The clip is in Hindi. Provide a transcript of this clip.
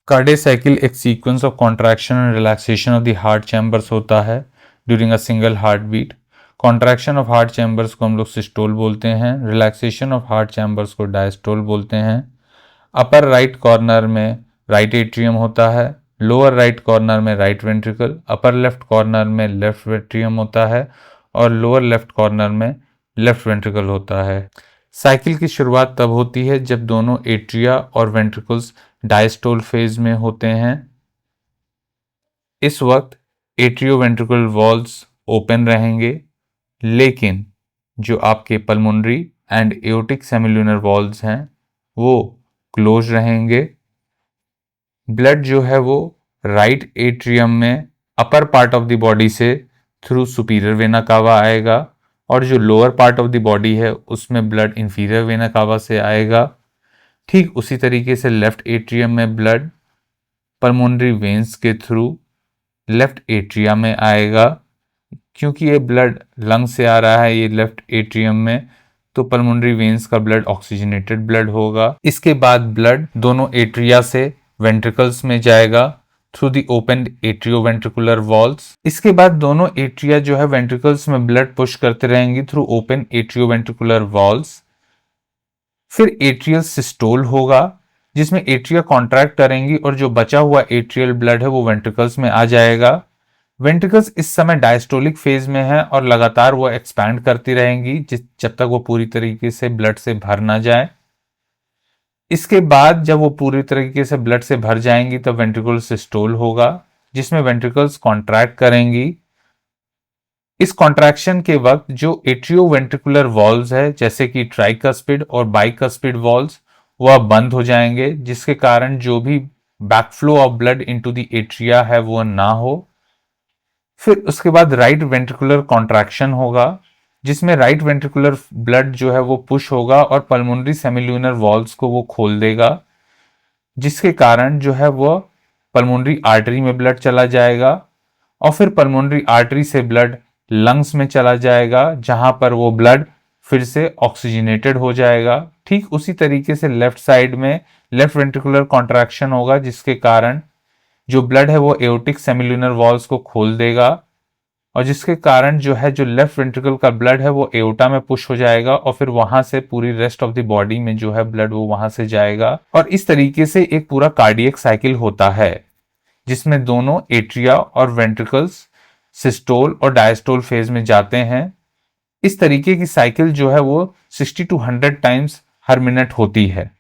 कार्डियक साइकिल एक sequence of contraction and relaxation of the heart chambers होता है during a single heart beat. Contraction of heart chambers को हम लोग सिस्टोल बोलते हैं, रिलैक्सेशन ऑफ हार्ट चैम्बर्स को डायस्टोल बोलते हैं। अपर राइट कॉर्नर में राइट एट्रियम होता है, लोअर राइट कॉर्नर में right ventricle, upper left corner में लेफ्ट वेंट्रियम होता है और लोअर लेफ्ट कॉर्नर में लेफ्ट वेंट्रिकल होता है। साइकिल की शुरुआत तब होती है जब दोनों एट्रिया और वेंट्रिकल्स डायस्टोल फेज में होते हैं। इस वक्त एट्रियोवेंट्रिकल वॉल्स ओपन रहेंगे, लेकिन जो आपके pulmonary and aortic semilunar walls हैं वो क्लोज रहेंगे। ब्लड जो है वो राइट एट्रियम में upper part of the body से थ्रू सुपीरियर वेना कावा आएगा और जो lower part of the body है उसमें ब्लड इंफीरियर वेना कावा से आएगा। ठीक उसी तरीके से लेफ्ट एट्रियम में ब्लड पल्मोनरी वेन्स के थ्रू लेफ्ट एट्रिया में आएगा। क्योंकि ये ब्लड लंग से आ रहा है ये लेफ्ट एट्रियम में, तो पल्मोनरी वेन्स का ब्लड ऑक्सीजनेटेड ब्लड होगा। इसके बाद ब्लड दोनों एट्रिया से वेंट्रिकल्स में जाएगा through the open atrioventricular walls. इसके बाद दोनों एट्रिया जो है वेंट्रिकल्स में ब्लड पुश करते रहेंगे थ्रू ओपन एट्रियोवेंट्रिकुलर वॉल्स। फिर एट्रियल सिस्टोल होगा जिसमें एट्रिया कॉन्ट्रैक्ट करेंगी और जो बचा हुआ एट्रियल ब्लड है वो वेंट्रिकल्स में आ जाएगा। वेंट्रिकल्स इस समय डायस्टोलिक फेज में है और लगातार वो एक्सपैंड करती रहेंगी जब तक वो पूरी तरीके से ब्लड से भर ना जाए। इसके बाद जब वो पूरी तरीके से ब्लड से भर जाएंगी तब वेंट्रिकुलर सिस्टोल होगा जिसमें वेंट्रिकल्स कॉन्ट्रैक्ट करेंगी। इस कॉन्ट्रैक्शन के वक्त जो एट्रियोवेंट्रिकुलर वॉल्व्स है जैसे कि ट्राइकस्पिड और बाइकस्पिड वॉल्व्स वह बंद हो जाएंगे, जिसके कारण जो भी backflow of blood into the atria है वो ना हो। फिर उसके बाद राइट वेंट्रिकुलर कॉन्ट्रैक्शन होगा जिसमें राइट वेंट्रिकुलर ब्लड जो है वो पुश होगा और पल्मोनरी सेमिलुनर वॉल्व्स को वो खोल देगा, जिसके कारण जो है वो पल्मोनरी आर्टरी में ब्लड चला जाएगा और फिर पल्मोनरी आर्टरी से ब्लड लंग्स में चला जाएगा जहां पर वो ब्लड फिर से ऑक्सीजनेटेड हो जाएगा। ठीक उसी तरीके से लेफ्ट साइड में लेफ्ट वेंट्रिकुलर कॉन्ट्रैक्शन होगा जिसके कारण जो ब्लड है वो एओर्टिक सेमिलुनर वॉल्स को खोल देगा और जिसके कारण जो है जो लेफ्ट वेंट्रिकल का ब्लड है वो एओर्टा में पुश हो जाएगा और फिर वहां से पूरी रेस्ट ऑफ द बॉडी में जो है ब्लड वो वहां से जाएगा। और इस तरीके से एक पूरा कार्डियक साइकिल होता है जिसमें दोनों एट्रिया और वेंट्रिकल्स सिस्टोल और डायस्टोल फेज में जाते हैं। इस तरीके की साइकिल जो है वो 60 to 100 टाइम्स हर मिनट होती है।